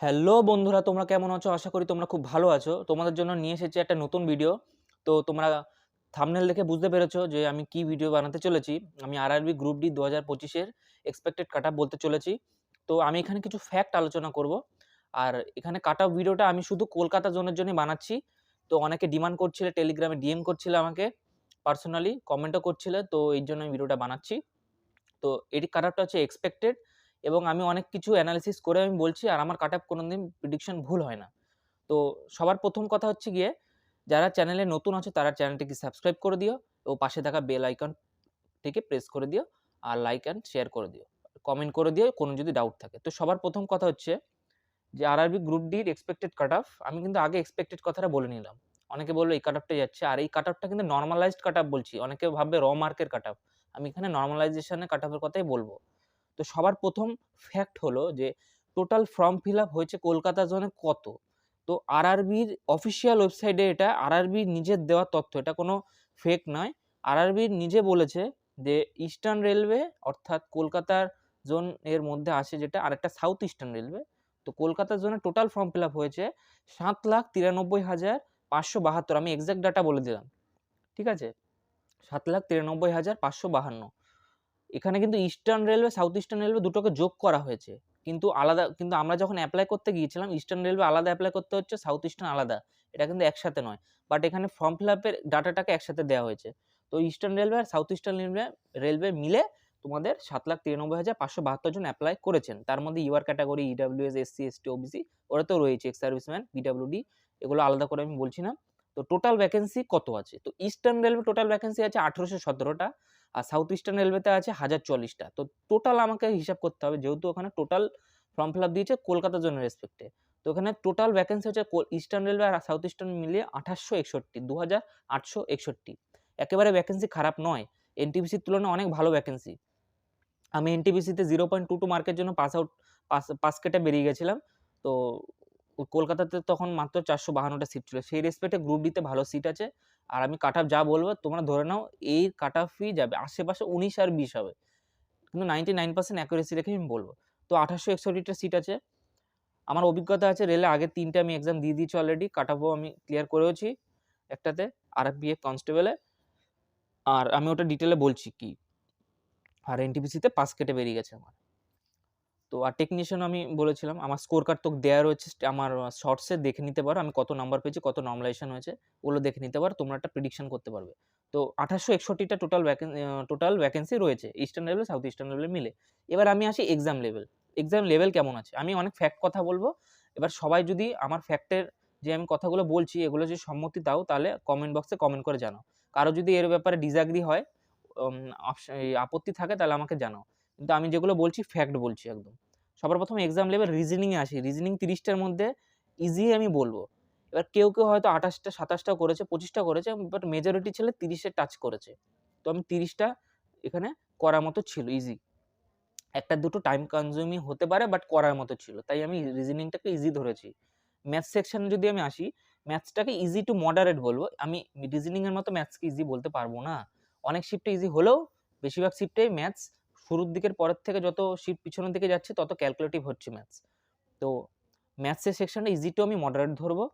Hello বন্ধুরা, তোমরা কেমন আছো? আশা করি তোমরা খুব ভালো আছো। তোমাদের জন্য নিয়ে এসেছি একটা নতুন ভিডিও। তো তোমরা থাম্বনেল দেখে বুঝতে পেরেছো যে আমি কি ভিডিও বানাতে চলেছি। আমি আরআরবি গ্রুপ ডি 2025 এর এক্সপেক্টেড কাটঅফ বলতে চলেছি। তো আমি এখানে কিছু ফ্যাক্ট আলোচনা করব। আর এখানে কাটঅফ ভিডিওটা আমি শুধু কলকাতা জোনের জন্যই বানাচ্ছি। তো অনেকে ডিমান্ড করছিলে, টেলিগ্রামে ডিএম করছিলে আমাকে পার্সোনালি, কমেন্টও করছিলে। তো এই জন্য আমি ভিডিওটা বানাচ্ছি। তো এটি কাটঅফটা হচ্ছে এক্সপেক্টেড এবং আমি অনেক কিছু অ্যানালিসিস করে আমি বলছি, আর আমার কাটঅফ কোনোদিন প্রেডিকশন ভুল হয় না। তো সবার প্রথম কথা হচ্ছে গিয়ে, যারা চ্যানেলে নতুন আছো তারা চ্যানেলটিকে সাবস্ক্রাইব করে দিও ও পাশে থাকা বেল আইকনটিকে প্রেস করে দিও, আর লাইক অ্যান্ড শেয়ার করে দিও, কমেন্ট করে দিও কোনো যদি ডাউট থাকে। তো সবার প্রথম কথা হচ্ছে যে আরআরবি গ্রুপ ডির এক্সপেক্টেড কাটঅফ, আমি কিন্তু আগে এক্সপেক্টেড কথাটা বলে নিলাম। অনেকে বললো এই কাটঅফটাই যাচ্ছে, আর এই কাটঅফটা কিন্তু নরমালাইজড কাটঅফ বলছি। অনেকে ভাববে র মার্কের কাটঅফ, আমি এখানে নরমালাইজেশনের কাটঅফের কথাই বলবো। তো সবার প্রথম ফ্যাক্ট হলো যে টোটাল ফর্ম ফিল আপ হয়েছে কলকাতা জোনে কত। তো আরআরবির অফিসিয়াল ওয়েবসাইটে, এটা আরআরবির নিজের দেওয়া তথ্য, এটা কোনো ফেক নয়। আরআরবির নিজে বলেছে যে ইস্টার্ন রেলওয়ে অর্থাৎ কলকাতার জোন এর মধ্যে আসে যেটা, আর একটা সাউথ ইস্টার্ন রেলওয়ে। তো কলকাতার জন্য টোটাল ফর্ম ফিল আপ হয়েছে 7,93,572। আমি এক্সাক্ট ডাটা বলে দিলাম, ঠিক আছে? 7,93,552। এখানে কিন্তু eastern railway, south eastern railway দুটোকে যোগ করা হয়েছে, কিন্তু আলাদা। কিন্তু আমরা যখন অ্যাপ্লাই করতে গিয়েছিলাম, ইস্টার্ন রেলওয়ে আলাদা অ্যাপ্লাই করতে হচ্ছে, সাউথ ইস্টার্ন আলাদা। এটা কিন্তু একসাথে নয়, বাট এখানে ফর্ম ফিল আপের ডাটাটাকে একসাথে দেওয়া হয়েছে। তো ইস্টার্ন রেলওয়ে আর সাউথ ইস্টার্ন রেলওয়ে মিলে তোমাদের 7,93,572 জন অ্যাপ্লাই করেছেন। তার মধ্যে UR category, EWS, SC, ST, OBC ওরা তো রয়েছে, এক্স সার্ভিসম্যান, পিডাব্লিউডি, এগুলো আলাদা করে আমি বলছি না। তো টোটাল ভ্যাকেন্সি কত আছে? তো ইস্টার্ন রেলওয়ে টোটাল ভ্যাকেন্সি আছে 1817টা, আর সাউথ ইস্টার্ন রেলওয়েতে আছে 1040টা। তো টোটাল আমাকে হিসাব করতে হবে, যেহেতু ওখানে টোটাল ফর্ম ফিল আপ দিয়েছে কলকাতা জোনের রেসপেক্টে। তো ওখানে টোটাল ভ্যাকেন্সি হচ্ছে ইস্টার্ন রেলওয়ে আর সাউথ ইস্টার্ন মিলিয়ে 2861, 2861। একেবারে ভ্যাকেন্সি খারাপ নয়, এনটিপিসির তুলনায় অনেক ভালো ভ্যাকেন্সি। আমি এনটিপিসিতে 0.22 মার্কের জন্য পাস কেটে বেরিয়ে গেছিলাম। তো কলকাতাতে তখন মাত্র 452টা সিট ছিল, সেই রেসপেক্টে গ্রুপ ডিতে ভালো সিট আছে। আর আমি কাট অফ যা বলবো তোমরা ধরে নাও, এই কাট অফই যাবে, আশেপাশে 19 আর 20 হবে, কিন্তু 99% অ্যাকুরেসি রেখে আমি বলবো। তো 1861টা সিট আছে। আমার অভিজ্ঞতা আছে, রেলে আগের 3টে আমি এক্সাম দিয়ে দিয়েছি অলরেডি, কাট অফও আমি ক্লিয়ার করেওছি একটাতে, আরপিএফ কনস্টেবলে। আর আমি ওটা ডিটেলে বলছি কি। আর এনটিপিসিতে পাস কেটে বেরিয়ে গেছে আমার। তো আর টেকনিশিয়ান আমি বলেছিলাম, আমার স্কোর কার্ড তো দেওয়া রয়েছে, আমার শর্টসে দেখে নিতে পারো আমি কত নাম্বার পেয়েছি, কত নর্মালাইজেশন হয়েছে, ওগুলো দেখে নিতে পারো, তোমরা একটা প্রেডিকশন করতে পারবে। তো 1861টা টোটাল ভ্যাকেন্সি রয়েছে eastern level, south eastern level মিলে। এবার আমি আসি এক্সাম লেভেল। এক্সাম লেভেল কেমন আছে? আমি অনেক ফ্যাক্ট কথা বলবো। এবার সবাই যদি আমার ফ্যাক্টের যে আমি কথাগুলো বলছি এগুলো যদি সম্মতি দাও, তাহলে কমেন্ট বক্সে কমেন্ট করে জানাও। কারো যদি এর ব্যাপারে ডিসঅ্যাগ্রি হয়, আপত্তি থাকে, তাহলে আমাকে জানাও। কিন্তু আমি যেগুলো বলছি ফ্যাক্ট বলছি একদম। সবার প্রথম এক্সাম লেভেল রিজনিংয়ে আসি। রিজনিং 30টার মধ্যে ইজি আমি বলবো। এবার কেউ হয়তো 28টা, 27টা করেছে, 25টা করেছে, বাট মেজরিটি ছেলে 30-এ টাচ করেছে। তো আমি 30টা এখানে করার মতো ছিল, ইজি। একটা দুটো টাইম কনজিউমিং হতে পারে, বাট করার মতো ছিল, তাই আমি রিজনিংটাকে ইজি ধরেছি। ম্যাথস সেকশন যদি আমি আসি, ম্যাথসটাকে ইজি টু মডারেট বলবো। আমি রিজনিং এর মতো ম্যাথসকে ইজি বলতে পারবো না। অনেক শিফটে ইজি হলেও বেশিরভাগ শিফটেই ম্যাথস শুরুর দিকের পরের থেকে যত শিফট পিছনের দিকে যাচ্ছে তত ক্যালকুলেটিভ হচ্ছে ম্যাথস। তো ম্যাথসের সেকশনটা ইজি টু আমি মডারেট ধরবো।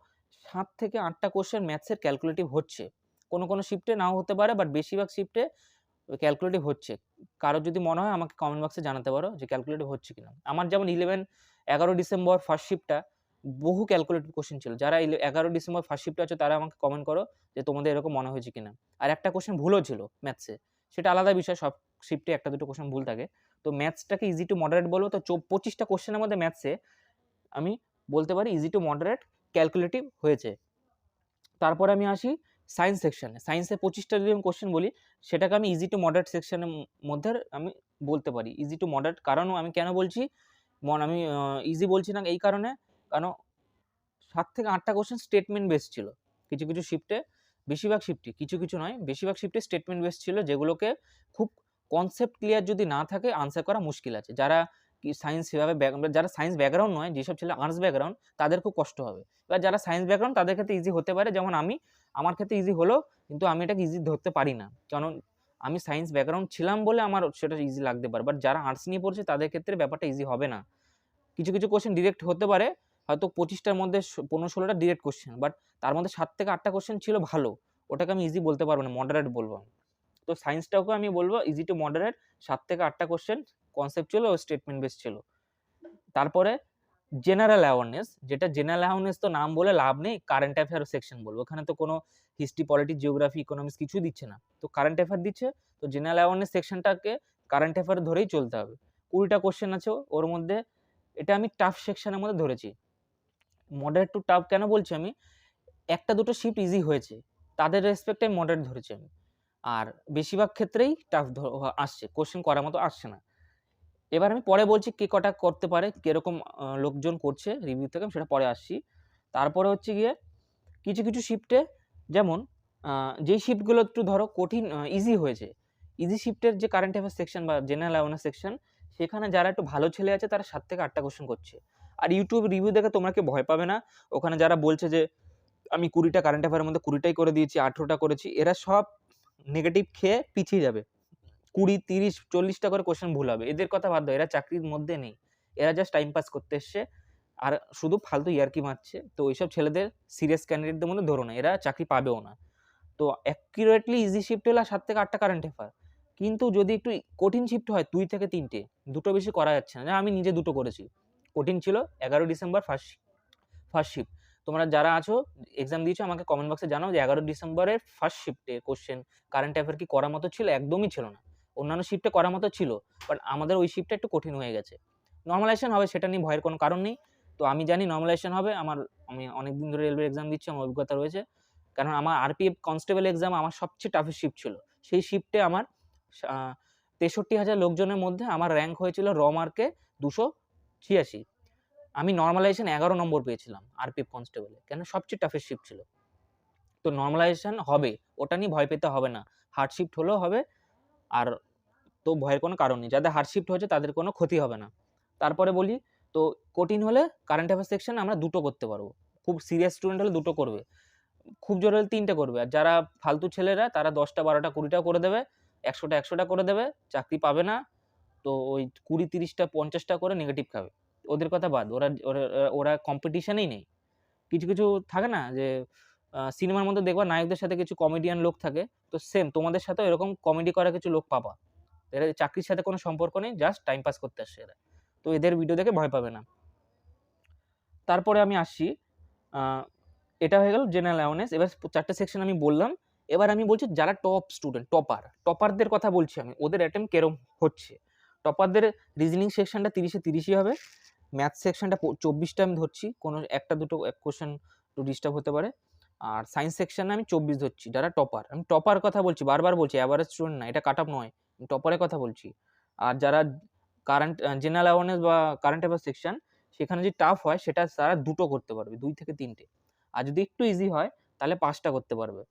7 থেকে 8টা কোশ্চেন ম্যাথসের ক্যালকুলেটিভ হচ্ছে, কোনো শিফটে নাও হতে পারে, বাট বেশিরভাগ শিফটে ক্যালকুলেটিভ হচ্ছে। কারো যদি মনে হয় আমাকে কমেন্ট বক্সে জানাতে পারো যে ক্যালকুলেটিভ হচ্ছে কিনা। আমার যেমন 11 ডিসেম্বর ফার্স্ট শিফটটা বহু ক্যালকুলেটিভ কোশ্চেন ছিল। যারা 11 ডিসেম্বর ফার্স্ট শিফটে আছে তারা আমাকে কমেন্ট করো যে তোমাদের এরকম মনে হয়েছে কিনা। আর একটা কোশ্চেন ভুলও ছিল ম্যাথসে, সেটা আলাদা বিষয়, সব শিফটে একটা দুটো কোশ্চেন ভুল থাকে। তো ম্যাথসটাকে ইজি টু মডারেট বলবো। তো 25টা কোশ্চেনের মধ্যে ম্যাথসে আমি বলতে পারি ইজি টু মডারেট ক্যালকুলেটিভ হয়েছে। তারপরে আমি আসি সায়েন্স সেকশনে। সায়েন্সে 25টা যদি আমি কোশ্চেন বলি, সেটাকে আমি ইজি টু মডারেট সেকশনের মধ্যে আমি বলতে পারি ইজি টু মডারেট। কারণ আমি কেন বলছি আমি ইজি বলছি না, এই কারণে, কারণ 7 থেকে 8টা কোশ্চেন স্টেটমেন্ট বেস ছিল। কিছু শিফটে, বেশিরভাগ শিফটে, কিছু নয়, বেশিরভাগ শিফটে স্টেটমেন্ট বেস ছিল, যেগুলোকে খুব কনসেপ্ট ক্লিয়ার যদি না থাকে আনসার করা মুশকিল আছে। যারা সায়েন্স সেভাবে যারা সায়েন্স ব্যাকগ্রাউন্ড নয়, যেসব ছেলে আর্টস ব্যাকগ্রাউন্ড, তাদের খুব কষ্ট হবে। এবার যারা সায়েন্স ব্যাকগ্রাউন্ড তাদের ক্ষেত্রে ইজি হতে পারে, যেমন আমার ক্ষেত্রে ইজি হলো, কিন্তু আমি এটাকে ইজি ধরতে পারি না, কারণ আমি সায়েন্স ব্যাকগ্রাউন্ড ছিলাম বলে আমার সেটা ইজি লাগতে পারে। বাট যারা আর্টস নিয়ে পড়ছে তাদের ক্ষেত্রে ব্যাপারটা ইজি হবে না। কিছু কোশ্চেন ডিরেক্ট হতে পারে, হয়তো 25টার মধ্যে 15-16টা ডিরেক্ট কোশ্চেন, বাট তার মধ্যে 7 থেকে 8টা কোশ্চেন ছিল ভালো, ওটাকে আমি ইজি বলতে পারবো না, মডারেট বলবো আমি। তো সায়েন্সটাকেও আমি বলবো ইজি টু মডারেট, 7 থেকে 8টা কোশ্চেন কনসেপচুয়াল ও স্টেটমেন্ট বেস ছিল। তারপরে জেনারেল অ্যাওয়ারনেস, যেটা জেনারেল অ্যাওয়ারনেস তো নাম বলে লাভ নেই, কারেন্ট অ্যাফেয়ার সেকশন বলবো, ওখানে তো কোনো হিস্ট্রি, পলিটিক্স, জিওগ্রাফি, ইকোনমিক্স কিছুই দিচ্ছে না, তো কারেন্ট অ্যাফেয়ার দিচ্ছে। তো জেনারেল অ্যাওয়ারনেস সেকশনটাকে কারেন্ট অ্যাফেয়ার ধরেই চলতে হবে। 20টা কোশ্চেন আছে ওর মধ্যে, এটা আমি টাফ সেকশনের মধ্যে ধরেছি। মডারেট টু টাফ কেন বলছি আমি, একটা দুটো শিফট ইজি হয়েছে, তাদের রেসপেক্টে মডারেট ধরেছি আমি, আর বেশিরভাগ ক্ষেত্রেই টাফ আসছে, কোশ্চেন করার মতো আসছে না। এবার আমি পরে বলছি কে কটা করতে পারে, কিরকম লোকজন করছে রিভিউ থেকে, সেটা পরে আসছি। তারপরে হচ্ছে গিয়ে কিছু কিছু শিফটে, যেমন যেই শিফটগুলো একটু ধরো কঠিন, ইজি হয়েছে, ইজি শিফটের যে কারেন্ট অ্যাফেয়ার সেকশন বা জেনারেল অ্যাওয়ারনেস সেকশন, সেখানে যারা একটু ভালো ছেলে আছে তারা 7 থেকে 8টা কোশ্চেন করছে। আর ইউটিউব রিভিউ দেখে তোমরা কেউ ভয় পাবে না, ওখানে যারা বলছে যে আমি 20টা কারেন্ট অ্যাফেয়ারের মধ্যে 20টাই করে দিয়েছি, 18টা করেছি, এরা সব নেগেটিভ খেয়ে পিছিয়ে যাবে। 20, 30, 40টা করে কোশ্চেন ভুল হবে, এদের কথা বাদ দাও, এরা চাকরির মধ্যে নেই, এরা জাস্ট টাইম পাস করতে এসছে আর শুধু ফালতু ইয়ার্কি মারছে। তো ওইসব ছেলেদের সিরিয়াস ক্যান্ডিডেটদের মধ্যে ধরো না, এরা চাকরি পাবেও না। তো অ্যাকিউরেটলি ইজি শিফট হলে 7 থেকে 8টা কারেন্ট অ্যাফেয়ার, কিন্তু যদি একটু কঠিন শিফট হয় 2 থেকে 3টে, দুটো বেশি করা যাচ্ছে না। আমি নিজে দুটো করেছি, কঠিন ছিল 11 ডিসেম্বর ফার্স্ট শিফট। তোমরা যারা আছো এক্সাম দিয়েছো আমাকে কমেন্ট বক্সে জানাও যে 11 ডিসেম্বরের ফার্স্ট শিফটে কোশ্চেন কারেন্ট অ্যাফেয়ার কি করার মতো ছিল? একদমই ছিল না। অন্যান্য শিফটে করার মতো ছিল, বাট আমাদের ওই শিফটটা একটু কঠিন হয়ে গেছে। নর্মালাইজেশন হবে, সেটা নিয়ে ভয়ের কোনো কারণ নেই। তো আমি জানি নর্মালাইজেশন হবে, আমি অনেকদিন ধরে রেলওয়ে এক্সাম দিচ্ছি, আমার অভিজ্ঞতা রয়েছে। কারণ আমার আরপিএফ কনস্টেবল এক্সাম আমার সবচেয়ে টাফেস্ট শিফট ছিল। সেই শিফটে আমার 63,000 লোকজনের মধ্যে আমার র্যাঙ্ক হয়েছিল র মার্কে 286। আমি নর্মালাইজেশন 11 নম্বর পেয়েছিলাম আরপিএফ কনস্টেবলে, কেন সবচেয়ে টাফেস্ট শিফট ছিল। তো নর্মালাইজেশন হবে, ওটা নিয়ে ভয় পেতে হবে না, হার্ড শিফট হলেও হবে, আর তো ভয়ের কোনো কারণ নেই, যাদের হার্ড শিফট হয়েছে তাদের কোনো ক্ষতি হবে না। তারপরে বলি, তো কঠিন হলে কারেন্ট অ্যাফেয়ার সেকশন আমরা দুটো করতে পারবো, খুব সিরিয়াস স্টুডেন্ট হলে দুটো করবে, খুব জোর হলে 3টে করবে, আর যারা ফালতু ছেলেরা তারা 10টা 12টা 20টা করে দেবে, 100টা করে দেবে, চাকরি পাবে না। তো ওই 20, 30টা 50টা করে নেগেটিভ খাবে, ওদের কথা বাদ, ওরা ওরা ওরা কম্পিটিশনেই নেই। কিছু কিছু থাকে না যে সিনেমার মধ্যে দেখবা নায়কদের সাথে কিছু কমেডিয়ান লোক থাকে, তো সেম তোমাদের সাথেও এরকম কমেডি করা কিছু লোক পাবা, এরা চাকরির সাথে কোনো সম্পর্ক নেই, জাস্ট টাইম পাস করতে আসছে এরা। তো এদের ভিডিও দেখে ভয় পাবে না। তারপরে আমি আসছি, এটা হয়ে গেল জেনারেল অ্যাওয়ারনেস। এবার 4টে সেকশন আমি বললাম। এবার আমি বলছি যারা টপ স্টুডেন্ট, টপারদের কথা বলছি আমি, ওদের অ্যাটেম্প কেরম হচ্ছে। টপারদের রিজনিং সেকশনটা 30-এ 30ই হবে, ম্যাথ সেকশনটা 24টা আমি ধরছি, কোনো একটা দুটো কোশ্চেন একটু ডিস্টার্ব হতে পারে, আর সায়েন্স সেকশনে আমি 24 ধরছি। যারা টপার, আমি টপার কথা বলছি, বারবার বলছি, অ্যাভারেজ স্টুডেন্ট না, এটা কাট অফ নয়, আমি টপারের কথা বলছি। আর যারা কারেন্ট জেনারেল অ্যাওয়ারনেস বা কারেন্ট অ্যাফেয়ার সেকশন, সেখানে যদি টাফ হয় সেটা তারা 2টো করতে পারবে, 2 থেকে 3টে, আর যদি একটু ইজি হয় তাহলে 5টা করতে পারবে।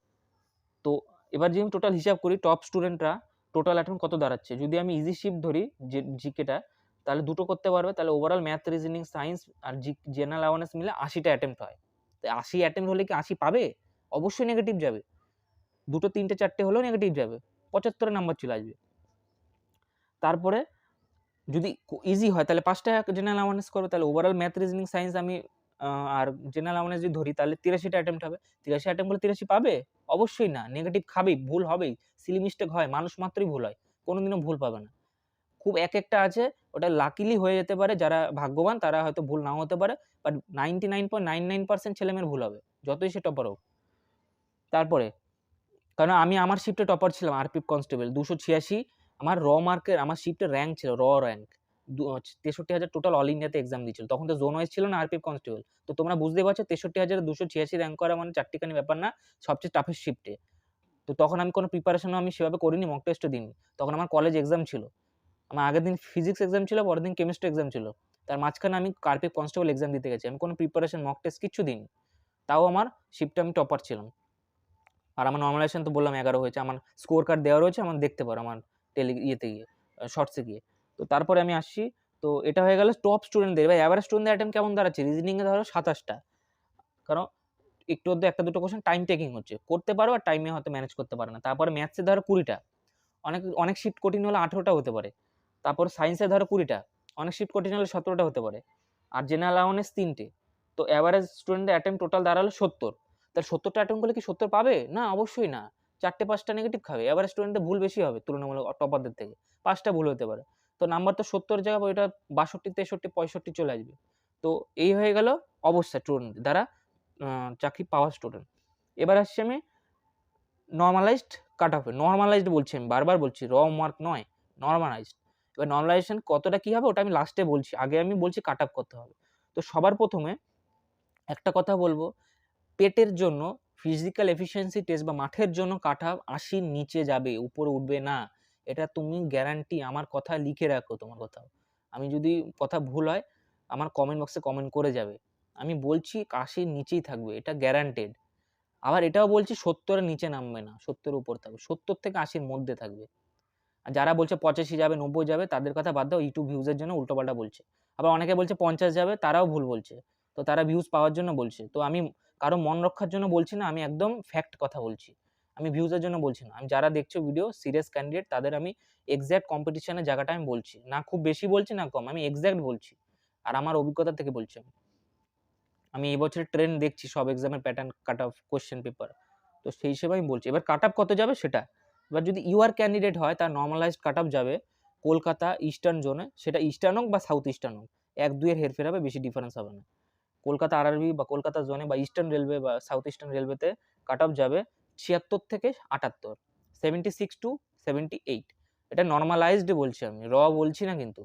তো এবার যদি আমি টোটাল হিসাব করি, টপ স্টুডেন্টরা টোটাল এখন কত দাঁড়াচ্ছে, যদি আমি ইজি শিফট ধরি যে জিকেটা, তাহলে 2টো করতে পারবে, তাহলে ওভারঅল ম্যাথ, রিজনিং, সায়েন্স আর জেনারেল অ্যাওয়ারনেস মিলে 80টা অ্যাটেম্প্ট হয়। তো 80 অ্যাটেম্প্ট হলে কি 80 পাবে? অবশ্যই নেগেটিভ যাবে, 2টো 3টে 4টে হলেও নেগেটিভ যাবে, 75 নাম্বার চলে আসবে। তারপরে যদি ইজি হয় তাহলে 5টা জেনারেল অ্যাওয়ারনেস করবে, তাহলে ওভারঅল ম্যাথ, রিজনিং, সায়েন্স আমি আর জেনারেল অ্যাওয়ারনেস যদি ধরি তাহলে 83টা অ্যাটেম্প্ট হবে। 83 অ্যাটেম্প্ট হলে 83 পাবে? অবশ্যই না, নেগেটিভ খাবেই, ভুল হবেই, সিলি মিস্টেক হয়, মানুষ মাত্রই ভুল হয়, কোনোদিনও ভুল পাবে না। খুব একটা আছে, ওটা লাকিলি হয়ে যেতে পারে, যারা ভাগ্যবান তারা হয়তো ভুল নাও হতে পারে, বাট 99.99% ছেলেমেয়ের ভুল হবে, যতই সে টপার হোক। তারপরে, কারণ আমি আমার শিফটে টপার ছিলাম, আরপিএফ কনস্টেবল 286, আমার র মার্কের, আমার শিফটের র্যাঙ্ক ছিল র্যাঙ্ক 63,000 টোটাল অল ইন্ডিয়াতে এক্সাম দিয়েছিল, তখন তো জোন ওয়াইজ ছিল না আরপিএফ কনস্টেবল। তো তোমরা বুঝতে পারছো 63,286 র্যাঙ্ক করা মানে চারটিখানি ব্যাপার না, সবচেয়ে টাফেস্ট শিফটে। তো তখন আমি কোনো প্রিপারেশনও আমি সেভাবে করিনি, মক টেস্টও দিইনি, তখন আমার কলেজ এক্সাম ছিল, আমার আগের দিন ফিজিক্স এক্সাম ছিল, পরের দিন কেমিস্ট্রি এক্সাম ছিল, তার মাঝখানে আমি আরপিএফ কনস্টেবল এক্সাম দিতে গেছি, আমি কোনো প্রিপারেশন, মক টেস্ট কিচ্ছু দিইনি, তাও আমার শিফটে আমি টপার ছিলাম। আর আমার নর্মালাইজেশন তো বললাম 11 হয়েছে, আমার স্কোর কার্ড দেওয়া রয়েছে, আমার দেখতে পারো আমার ইয়েতে গিয়ে, শর্টসে গিয়ে। তো তারপরে আমি আসছি, তো এটা হয়ে গেল টপ স্টুডেন্টদের। এবার অ্যাভারেজ স্টুডেন্টদের অ্যাটেম্প কেমন দাঁড়াচ্ছে, রিজনিংয়ে ধরো 27টা, কারণ একটু অর্ধ একটা দুটো কোশ্চেন টাইম টেকিং হচ্ছে, করতে পারো আর টাইমে হয়তো ম্যানেজ করতে পারে না। তারপরে ম্যাথসে ধরো 20টা, অনেক শিফট কঠিন হলে 18টা হতে পারে। তারপর সায়েন্সে ধরো 20টা, অনেক শিফট কঠিন হলে 17টা হতে পারে। আর জেনারেল অ্যাওয়ারনেস 3টে, তো অ্যাভারেজ স্টুডেন্টের অ্যাটেম্প টোটাল দাঁড়ালো 70, তাহলে 70টা অ্যাটেম্প করলে কি 70 পাবে? না, অবশ্যই না, 4টে-5টা নেগেটিভ খাবে। অ্যাভারেজ স্টুডেন্টের ভুল বেশি হবে তুলনামূলক টপারদের থেকে, 5টা ভুল হতে পারে। তো নাম্বার তো 70 জায়গায় ওইটা 62, 63, 65 চলে আসবে। তো এই হয়ে গেল অবস্থা স্টুডেন্ট যারা চাকরি পাওয়া স্টুডেন্ট। এবার আসছি আমি নরমালাইজড কাট অফে। নরমালাইজড বলছি, আমি বারবার বলছি, র মার্ক নয়, নরমালাইজড। এবার নরমালাইজেশন কতটা কি হবে ওটা আমি লাস্টে বলছি, আগে আমি বলছি কাট অফ কত হবে। তো সবার প্রথমে একটা কথা বলবো, পেটের জন্য ফিজিক্যাল এফিসিয়েন্সি টেস্ট বা মাঠের জন্য কাট অফ 80 নিচে যাবে, উপরে উঠবে না। এটা তুমি গ্যারান্টি, আমার কথা লিখে রাখো তোমার কোথাও। আমি যদি কথা ভুল হয় আমার কমেন্ট বক্সে কমেন্ট করে যাবে। আমি বলছি 80 নিচেই থাকবে, এটা গ্যারান্টেড। আবার এটাও বলছি 70-এর নিচে নামবে না, 70-এর উপর থাকবে, 70 থেকে 80-র মধ্যে থাকবে। আর যারা বলছে 85 যাবে, 90 যাবে, তাদের কথা বাদ দাও, ইউটিউব ভিউজের জন্য উল্টোপাল্টা বলছে। আবার অনেকে বলছে 50 যাবে, তারাও ভুল বলছে। তো তারা ভিউজ পাওয়ার জন্য বলছে। তো আমি কারো মন রক্ষার জন্য বলছি না, আমি একদম ফ্যাক্ট কথা বলছি। আমি ভিউজের জন্য বলছি না। আমি যারা দেখছো ভিডিও সিরিয়াস ক্যান্ডিডেট তাদের আমি এক্সাক্ট কম্পিটিশনের জায়গাটা আমি বলছি না, খুব বেশি বলছি না কম, আমি এক্সাক্ট বলছি। আর আমার অভিজ্ঞতা থেকে বলছি আমি এই বছরের ট্রেন্ড দেখছি সব এক্সামের pattern, cut off, question paper. তো সেই হিসেবে আমি বলছি। এবার কাট অফ কত যাবে সেটা, এবার যদি ইউআর ক্যান্ডিডেট হয় তার নর্মালাইজড কাট অফ যাবে কলকাতা ইস্টার্ন জোনে, সেটা ইস্টার্ন হোক বা সাউথ ইস্টার্ন হোক, 1-2 হেরফের হবে, বেশি ডিফারেন্স হবে না। কলকাতা আরআরবি বা কলকাতা জোনে বা ইস্টার্ন রেলওয়ে বা সাউথ ইস্টার্ন রেলওয়েতে কাট অফ যাবে 76 থেকে 78, 76 টু 78। এটা নর্মালাইজড বলছি আমি, র বলছি না কিন্তু।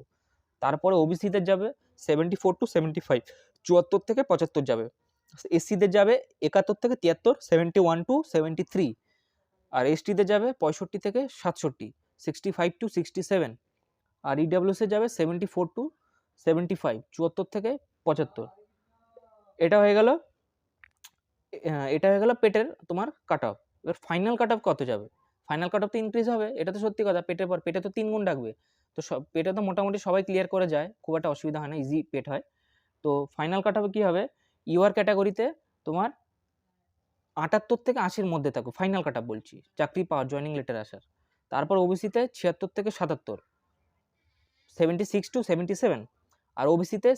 তারপরে ওবিসিদের যাবে 74 টু 75, 74 থেকে 75 যাবে। এসসিদের যাবে 71 থেকে 73, 71 টু 73। আর এসটিদের যাবে 65 থেকে 67, 65 টু 67। আর ইডব্লিউএস যাবে 74 টু 75, 74 থেকে 75। এটা হয়ে গেল পেটের তোমার কাট অফ। এবার ফাইনাল কাট অফ কত যাবে? ফাইনাল কাট অফ তো ইনক্রিজ হবে, এটা তো সত্যি কথা। পেটের পর পেটে তো 3 গুণ ডাকবে। তো পেটে তো মোটামুটি সবাই ক্লিয়ার করে যায়, খুব একটা অসুবিধা হয় না, ইজি পেট হয়। তো ফাইনাল কাট অফে কী হবে, ইউআর ক্যাটাগরিতে তোমার 78 থেকে 80-র মধ্যে থাকো, ফাইনাল কাট অফ বলছি, চাকরি পাওয়ার, জয়েনিং লেটার আসার। তারপর ওবিসিতে 76 থেকে 77, 76 টু 77। আর ওবিসিতে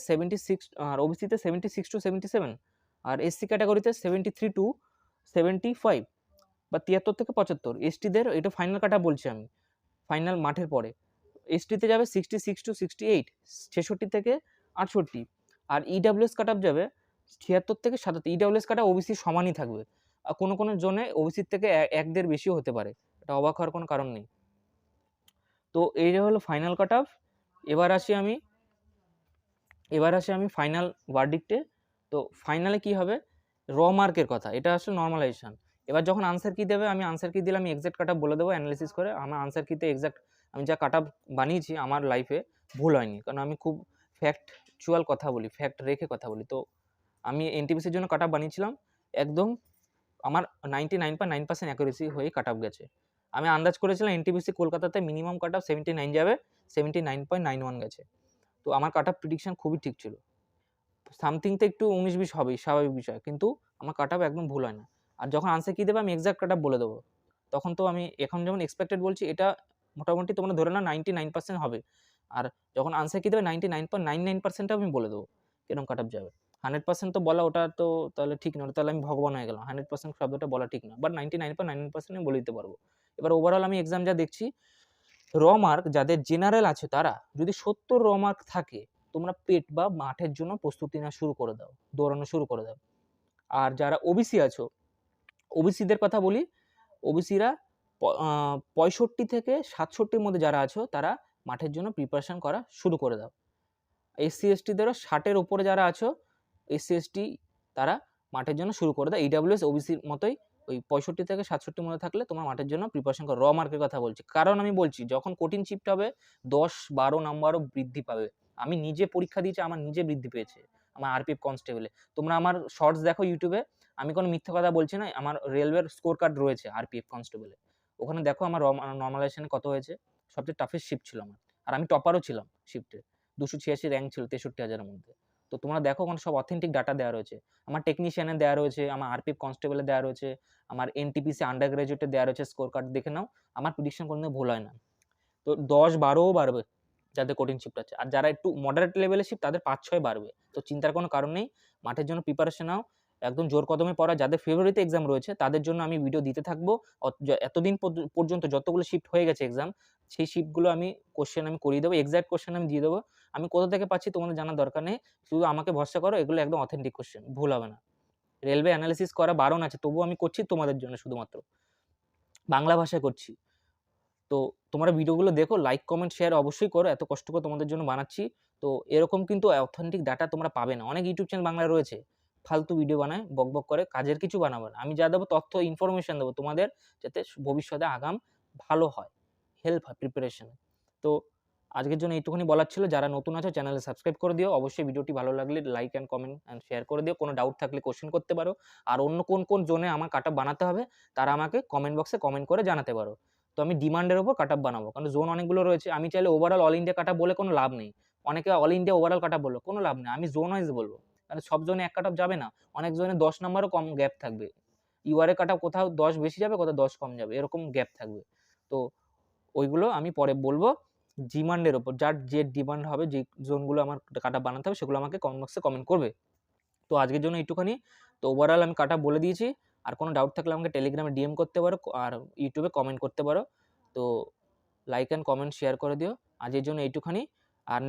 76 টু 77। আর এসসি ক্যাটাগরিতে 73 টু 75 বা 73 থেকে 75। এসটিদের এটা ফাইনাল কাট অফ বলছি আমি, ফাইনাল মাঠের পরে। এসটিতে যাবে 66 টু 68, 66 থেকে 68। আর ইডব্লিউএস কাট অফ যাবে 76 থেকে 77। ইডব্লিউএস কাট অফ ওবিসির সমানই থাকবে, আর কোনো কোনো জোনে ওবিসির থেকে 1-1.5 বেশিও হতে পারে, এটা অবাক হওয়ার কোনো কারণ নেই। তো এই হলো ফাইনাল কাট অফ। এবার আসি আমি ফাইনাল ভার্ডিক্টে। তো ফাইনালে কি হবে, র মার্কের কথা, এটা আসলে নর্মালাইজেশন। এবার যখন আনসার কি দেবে, আমি আনসার কি দিলে আমি এক্সাক্ট কাট অফ বলে দেবো অ্যানালিসিস করে। আমার আনসার কিতে এক্সাক্ট আমি যা কাট অফ বানিয়েছি আমার লাইফে ভুল হয়নি, কারণ আমি খুব ফ্যাক্টচুয়াল কথা বলি, ফ্যাক্ট রেখে কথা বলি। তো আমি এনটিপিসির জন্য কাট অফ বানিয়েছিলাম, একদম আমার 99.9% অ্যাকুরেসি হয়ে কাট অফ গেছে। আমি আন্দাজ করেছিলাম এনটিপিসি কলকাতাতে মিনিমাম কাট অফ 79 যাবে, 79.91 গেছে। তো আমার কাট অফ প্রিডিকশন খুবই ঠিক ছিল। সামথিংতে একটু 19-20 হবেই, স্বাভাবিক বিষয়, কিন্তু আমার কাট অফ একদম ভুল হয় না। আর যখন আনসার কি দেবে আমি এক্সাক্ট কাট অফ বলে দেবো। তখন তো আমি এখন যেমন এক্সপেক্টেড বলছি, এটা মোটামুটি তোমরা ধরে নাও 99% হবে। আর যখন আনসার কি দেবে 99.99% আমি বলে দেবো এরকম কাট অফ যাবে। 100% তো বলা, ওটা তো তাহলে ঠিক নয়, তাহলে আমি ভগবান হয়ে গেলাম। 100% শব্দটা বলা ঠিক না, বাট 99.99% আমি বলে দিতে পারবো। এবার ওভারঅল আমি এক্সাম যা দেখছি, র মার্ক যাদের জেনারেল আছে তারা যদি 70 র মার্ক থাকে, তোমরা পেট বা মাঠের জন্য প্রস্তুতি নেওয়া শুরু করে দাও, দৌড়ানো শুরু করে দাও। আর যারা ওবিসি আছো, ওবিসিদের কথা বলি, ওবিসিরা 65 থেকে 67-র মধ্যে যারা আছো তারা মাঠের জন্য প্রিপারেশন করা শুরু করে দাও। এসসি এসটিদেরও 60-এর ওপরে যারা আছো, এসসি এসটি তারা মাঠের জন্য শুরু করে দাও। ইডব্লিউএস ওবিসির মতোই ওই 65 থেকে 67-র মধ্যে থাকলে তোমার মাঠের জন্য প্রিপারেশন করো। র মার্কের কথা বলছি, কারণ আমি বলছি যখন কঠিন শিফট হবে 10-12 নাম্বারও বৃদ্ধি পাবে। আমি নিজে পরীক্ষা দিয়েছি, আমার নিজে বৃদ্ধি পেয়েছে আমার আরপিএফ কনস্টেবলে। তোমরা আমার শর্টস দেখো ইউটিউবে, আমি কোনো মিথ্যা কথা বলছি না, আমার রেলওয়ের স্কোর কার্ড রয়েছে আরপিএফ কনস্টেবলে, ওখানে দেখো আমার নর্মালাইজেশনে কত হয়েছে। সবচেয়ে টাফেস্ট শিফট ছিল আমার, আর আমি টপারও ছিলাম শিফটে, 286 র্যাঙ্ক ছিল 63,000-এর মধ্যে। তো তোমরা দেখো ওখানে সব অথেন্টিক ডাটা দেওয়া রয়েছে, আমার টেকনিশিয়ানের দেওয়া রয়েছে, আমার আরপিএফ কনস্টেবলে দেওয়া রয়েছে, আমার এনটিপিসি আন্ডার গ্রাজুয়েটে দেওয়া রয়েছে স্কোর কার্ড, দেখে নাও। আমার প্রেডিকশন কোনো ভুল হয় না। তো 10-12ও বাড়বে, যাদের কঠিন শিফট আছে। আর যারা একটু মডারেট লেভেলের শিফট তাদের ৫-৬ বাড়বে। তো চিন্তার কোনো কারণ নেই। মাঠের জন্য প্রিপারেশন নাও। একদম জোর কদমে পড়া। যাদের ফেব্রুয়ারিতে এক্সাম রয়েছে তাদের জন্য আমি ভিডিও দিতে থাকবো। এতদিন পর্যন্ত যতগুলো শিফট হয়ে গেছে এক্সাম, সেই শিফটগুলো আমি কোয়েশ্চেন আমি করিয়ে দেবো। এক্সাক্ট কোয়েশ্চেন আমি দিয়ে দেবো। আমি কোথা থেকে পাচ্ছি তোমাদের জানার দরকার নেই। শুধু আমাকে ভরসা করো, এগুলো একদম অথেন্টিক কোয়েশ্চেন, ভুল হবে না। রেলওয়ে অ্যানালিসিস করা বারণ আছে, তবুও আমি করছি তোমাদের জন্য শুধুমাত্র। বাংলা ভাষায় করছি। তো তোমরা ভিডিওগুলো দেখো, লাইক, কমেন্ট, শেয়ার অবশ্যই করো। এত কষ্ট করে তোমাদের জন্য বানাচ্ছি। তো এরকম কিন্তু অথেন্টিক ডাটা তোমরা পাবে না। অনেক ইউটিউব চ্যানেল বাংলায় রয়েছে, ফালতু ভিডিও বানায়, বকবক করে, কাজের কিছু বানাবে না। আমি যা দেবো তথ্য, ইনফরমেশন দেবো তোমাদের, যাতে ভবিষ্যতে আগাম ভালো হয়, হেল্প হয় প্রিপারেশনে। তো আজকের জন্য এইটুকুনি বলার ছিল। যারা নতুন আছো চ্যানেলে সাবস্ক্রাইব করে দিও। অবশ্যই ভিডিওটি ভালো লাগলে like and comment and share করে দিও। কোনো ডাউট থাকলে কোশ্চেন করতে পারো। আর অন্য কোন জোনে আমার কাট অফ বানাতে হবে তারা আমাকে কমেন্ট বক্সে কমেন্ট করে জানাতে পারো। তো আমি ডিমান্ডের উপর কাট অফ বানাবো, কারণ জোন অনেকগুলো রয়েছে। আমি চাইলে overall all India cut off বলে কোনো লাভ নেই। অনেকে all India overall cut off বললো, কোনো লাভ নেই। আমি জোন ওয়াইজ বলবো, কারণ সব জোনে এক কাট অফ যাবে না। অনেক জোনে 10 নাম্বারও কম গ্যাপ থাকবে। ইউআর এ কাট অফ কোথাও 10 বেশি যাবে, কোথাও 10 কম যাবে, এরকম গ্যাপ থাকবে। তো ওইগুলো আমি পরে বলবো। ডিমান্ডের উপর, যার যে ডিমান্ড হবে, যে জোনগুলো আমার কাট অফ বানাতে হবে, সেগুলো আমাকে কমেন্ট বক্সে কমেন্ট করবে। তো আজকের জন্য এইটুখানি। তো ওভারঅল আমি কাট অফ বলে দিয়েছি। আর কোনো ডাউট থাকলে আমাকে টেলিগ্রামে ডিএম করতে পারো, আর ইউটিউবে কমেন্ট করতে পারো। তো লাইক অ্যান্ড কমেন্ট শেয়ার করে দিও। আজকের জন্য এইটুখানি। আর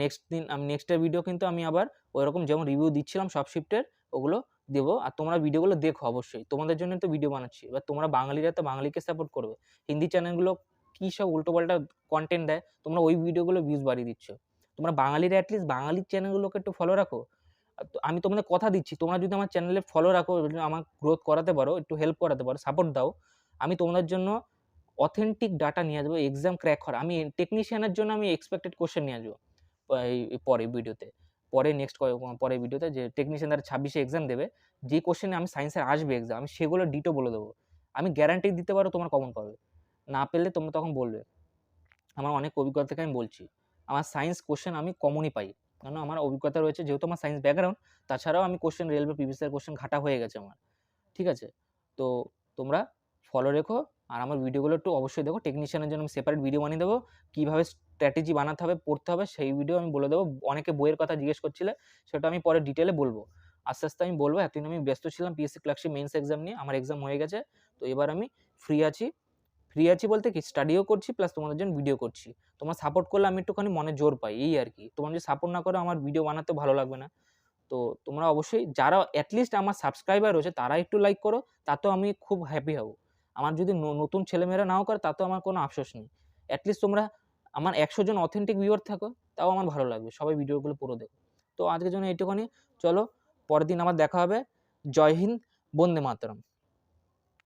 নেক্সটের ভিডিও কিন্তু আমি আবার ওইরকম যেমন রিভিউ দিচ্ছিলাম সব শিফটের, ওগুলো দেবো। আর তোমরা ভিডিওগুলো দেখো অবশ্যই, তোমাদের জন্য তো ভিডিও বানাচ্ছি। এবার তোমরা বাঙালিরা তো বাঙালিকে সাপোর্ট করবে। হিন্দি চ্যানেলগুলো কী সব উল্টোপাল্টা কন্টেন্ট দেয়, তোমরা ওই ভিডিওগুলো ভিউজ বাড়িয়ে দিচ্ছ। তোমরা বাঙালিরা অ্যাটলিস্ট বাঙালির চ্যানেলগুলোকে একটু ফলো রাখো। আমি তোমাদের কথা দিচ্ছি, তোমরা যদি আমার চ্যানেলে ফলো রাখো, আমার গ্রোথ করাতে পারো, একটু হেল্প করাতে পারো, সাপোর্ট দাও, আমি তোমাদের জন্য অথেন্টিক ডাটা নিয়ে আসবো। এক্সাম ক্র্যাক করা, আমি টেকনিশিয়ানের জন্য আমি এক্সপেক্টেড কোশ্চেন নিয়ে আসবো এই পরের ভিডিওতে। পরের ভিডিওতে যে টেকনিশিয়ান তারা 26-এ এক্সাম দেবে, যে কোশ্চেনে আমি সায়েন্সের আসবে এক্সাম, আমি সেগুলো ডিটো বলে দেবো। আমি গ্যারান্টি দিতে পারো তোমার কমন পাবে। না পেলে তোমরা তখন বলবে। আমার অনেক অভিজ্ঞতা থেকে আমি বলছি, আমার সায়েন্স কোশ্চেন আমি কমনই পাই, কারণ আমার অভিজ্ঞতা রয়েছে, যেহেতু আমার সায়েন্স ব্যাকগ্রাউন্ড। তাছাড়াও আমি question, railway previous year question ঘাটা হয়ে গেছে আমার। ঠিক আছে? তো তোমরা ফলো রেখো। আর আমার ভিডিওগুলো একটু অবশ্যই দেখো। টেকনিশিয়ানের জন্য আমি সেপারেট ভিডিও বানিয়ে দেবো। কীভাবে স্ট্র্যাটেজি বানাতে হবে, পড়তে হবে, সেই ভিডিও আমি বলে দেবো। অনেকে বইয়ের কথা জিজ্ঞেস করছিলে, সেটা আমি পরে ডিটেলে বলবো। আস্তে আস্তে আমি বলবো। এতদিন আমি ব্যস্ত ছিলাম পিএসসি ক্লার্কশিপ মেইনস এক্সাম নিয়ে। আমার এক্সাম হয়ে গেছে। তো এবার আমি ফ্রি আছি। ফ্রি আছি বলতে কি, স্টাডিও করছি প্লাস তোমাদের জন্য ভিডিও করছি। তোমরা সাপোর্ট করলে আমি একটুখানি মনে জোর পাই, এই আর কি। তোমরা যদি সাপোর্ট না করো, আমার ভিডিও বানাতেও ভালো লাগবে না। তো তোমরা অবশ্যই, যারা অ্যাটলিস্ট আমার সাবস্ক্রাইবার রয়েছে, তারা একটু লাইক করো, তাতেও আমি খুব হ্যাপি হব। আমার যদি নতুন ছেলেমেয়েরা নাও করে, তাতেও আমার কোনো আফসোস নেই। অ্যাটলিস্ট তোমরা আমার 100 জন অথেন্টিক ভিউয়ার থাকো, তাও আমার ভালো লাগবে। সবাই ভিডিওগুলো পুরো দেখো। তো আজকের জন্য এইটুখানি। চলো, পরের দিন আবার দেখা হবে। জয় হিন্দ, বন্দে মাতরম।